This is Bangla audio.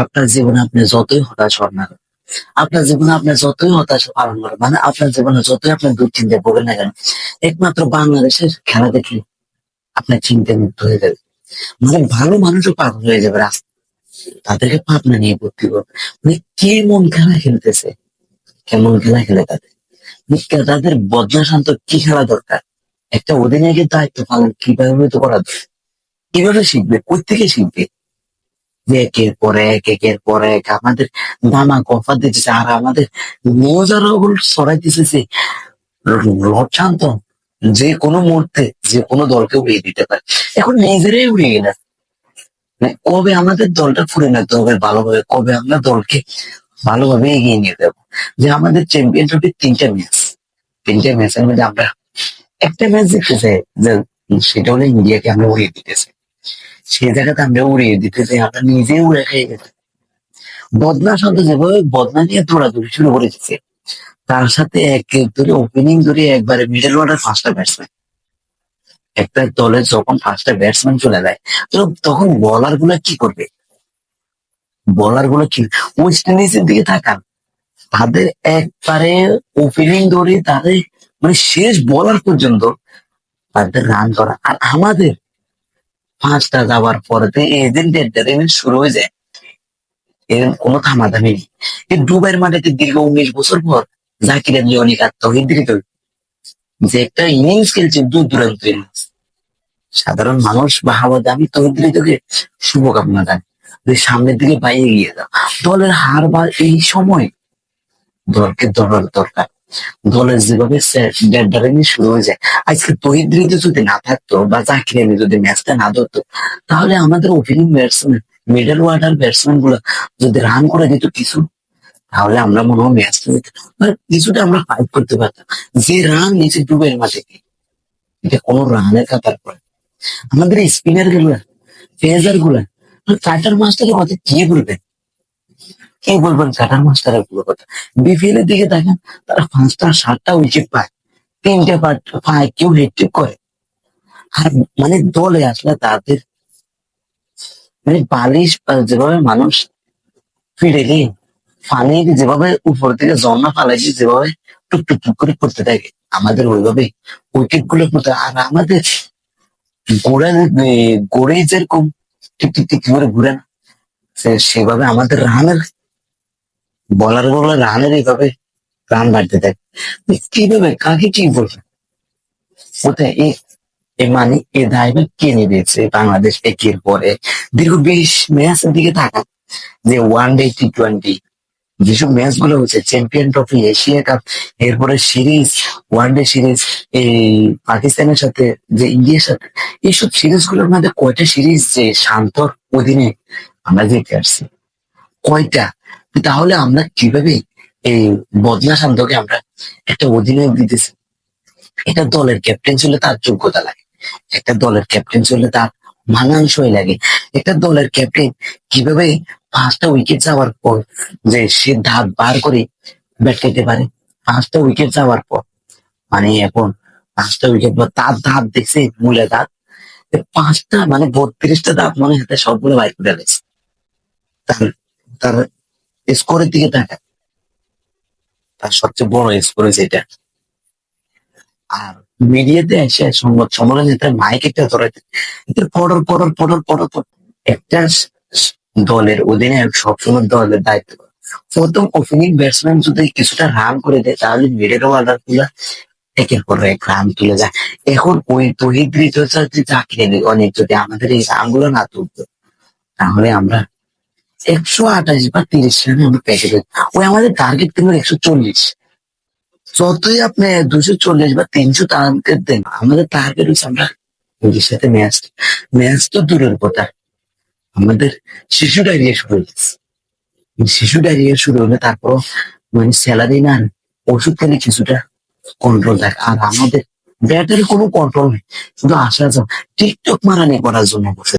আপনার জীবনে আপনি যতই হতাশ হন না কেন, আপনার জীবনে আপনি যতই হতাশ পালন করেন, মানে আপনার জীবনে যতই আপনি দুশ্চিন্তায় ভোগেন না কেন, একমাত্র বাংলাদেশের খেলা দেখলে আপনার চিন্তায় মুক্ত হয়ে যাবে। মানে ভালো মানুষও পাগল হয়ে যাবে রাস্তা, তাদেরকে পাবনা নিয়ে ভর্তি করবে। মানে কেমন খেলা খেলতেছে, কেমন খেলা খেলে তাদের, মানে তাদের বদলা শান্ত কি খেলা দরকার, একটা অধিনায়কের দায়িত্ব পালন কিভাবে তো করা দরকার, কিভাবে শিখবে, কোথেকে শিখবে? যে একের পর এক একের পর এক আমাদের দামা অফার দিতেছে, আর আমাদের নিউজ আরো ছড়াই দিতেছে লক্ষান্ত যে কোনো মুহূর্তে যে কোনো দলকে উড়িয়ে দিতে পারে। এখন নিজেরাই উড়িয়ে গেলে মানে কবে আমাদের দলটা পরিণত হবে ভালোভাবে, কবে আমরা দলকে ভালোভাবে এগিয়ে নিয়ে যাবো। যে আমাদের চ্যাম্পিয়ন ট্রফির তিনটা ম্যাচের মধ্যে আমরা একটা ম্যাচ জিততেছে, যে সেটা হলো ইন্ডিয়াকে আমরা উড়িয়ে দিতেছি। সেই জায়গাতে আমরা উড়িয়ে দিতেছি, আমরা নিজেই উড়ে খেয়ে গেছি। বদনা শব্দ যেভাবে বদনা নিয়ে দৌড়াদৌড়ি শুরু করে দিচ্ছে, তার সাথে এক এক ধরে ওপেনিং ধরে একবারে মিডল অর্ডার ফার্স্টটা ব্যাটসম্যান, একটা দলে যখন ফার্স্টটা ব্যাটসম্যান চলে যায়, তো তখন বলার গুলা কি করবে? বলার গুলো কি, ওয়েস্ট ইন্ডিজের দিকে তাকান, তাদের একবারে ওপেনিং ধরে তাদের মানে শেষ বলার পর্যন্ত তাদের রান করা, আর আমাদের পাঁচটা যাওয়ার পরে এজেন্ট শুরু হয়ে যায়। এর কোনো থামাথামি নেই। এই দুবাইয়ের মাটিতে দীর্ঘ 19 বছর পর জাকির আলী অনেক আত্মহিদ্রিত যে একটা ইনিংস খেলছে, দূর দূরান্ত ইনিংস, সাধারণ মানুষ বা হাওয়া আমি তহিদ্রিতকে শুভকামনা জানি যে সামনের দিকে বাইরে গিয়ে যাও। দলের হার বা এই সময় দলকে ধরার দরকার। দলের যেভাবে ব্যাটারিং শুরু হয়ে যায়, আজকে তহিদ্রিত যদি না থাকতো বা জাকির আলী যদি ম্যাচটা না ধরতো, তাহলে আমাদের opening batsman, middle order batsman গুলো যদি রান করে দিত কিছু, তাহলে আমরা মনে হয় ম্যাচটা কিছুটা আমরা ফাইট করতে পারতাম। যে রান নিচে ডুবের মাঠে, এটা কোনো রানের কাতার পরে আমাদের স্পিনার গুলা, পেসার গুলা, কাটার মাস্টারের কথা কি বলবেন? কে বলবেন কাটার মাস্টারের পুরো কথা? বিপিএল এর দিকে দেখেন, তারা 5টা 7টা উইকেট পায়, 3টে পায়, কেউ হ্যাট্রিক করে। আর মানে দলে আসলে তাদের মানে বালিশ যেভাবে মানুষ ফিরে গিয়ে পানির যেভাবে উপর থেকে ঝর্ণা ফালাইছে, যেভাবে টুক টুক টুক করে পড়তে থাকে, আমাদের ওইভাবে উইকেট গুলো পড়তে। আর আমাদের গোড়া গড়েই যেরকম টিক টিক টিক করে ঘুরে না, সেভাবে আমাদের রানের বলার বলা রানের এইভাবে রান বাড়তে থাকে। কিভাবে কাকে কি বলবে? কোথায় মানে এ দায়ভার কে নিয়েছে? বাংলাদেশ একের পরে দীর্ঘ 20 ম্যাচের দিকে থাকা, যে ওয়ান ডে T20 যেসব ম্যাচ গুলো হচ্ছে, চ্যাম্পিয়ন ট্রফি, এশিয়া কাপ, এরপরে সিরিজ, ওয়ানডে সিরিজ, এই পাকিস্তানের সাথে, যে ইন্ডিয়ার সাথে, এইসব সিরিজ গুলোর মধ্যে কয়টা সিরিজ যে শান্তর অধীনে আমরা জিতে আসছি? কয়টা? তাহলে আমরা কিভাবে এই বদলা শান্তকে আমরা একটা অধিনায়ক দিতেছি? এটা দলের ক্যাপ্টেন ছিল তার যোগ্যতা লাগে, একটা দলের ক্যাপ্টেন ছিল তার মানানসই লাগে। একটা দলের ক্যাপ্টেন কিভাবে 5টা উইকেট যাওয়ার পর যে সে ধাপ বার করে ব্যাট খেতে পারে? 5টা উইকেট যাওয়ার পর, মানে এখন 5টা উইকেট পর তার ধাপ দেখছে, মূলে ধাপ, পাঁচটা মানে 32টা ধাপ মনে হাতে সবগুলো বাইর করে গেছে। তার তার স্কোরের দিকে তাকায়, তার সবচেয়ে বড় স্কোর হয়েছে এটা। আর মিডিয়াতে এসে সংবাদ সম্মেলনে তার মাইক একটা ধরাইতে, পড়র পড়র পড়র পড়র পড়র। একটা দলের অধিনায়ক সবসময় দলের দায়িত্ব পালন। প্রথম ওপেনিং ব্যাটসম্যান যদি কিছুটা রান করে দেয়, তাহলে মিডল অর্ডার গুলা একের পর এক রান তুলে যায়। এখন ওই তহিদ হৃদয় চাকরি অনেক যদি আমাদের এই রান গুলো না তুলতো, তাহলে আমরা 128 বা 30 রানে আমরা পেয়ে যেতাম। ওই আমাদের টার্গেট কিন্তু 140। যতই আপনি 240 বা 300 টার্গেট দেন, আমাদের টার্গেট হচ্ছে আমরা ওদের সাথে ম্যাচ তো দূরের কথা, আমাদের শিশু ডায়রিয়া শুরু হয়ে গেছে। শিশু ডায়রিয়া শুরু হলে তারপর মানে স্যালারি না, ওষুধ খেলে কিছুটা কন্ট্রোল থাকে। আর আমাদের ব্যাটারি কোনো কন্ট্রোল নেই, শুধু আসা যাও টিকটক মারানি করার জন্য বসে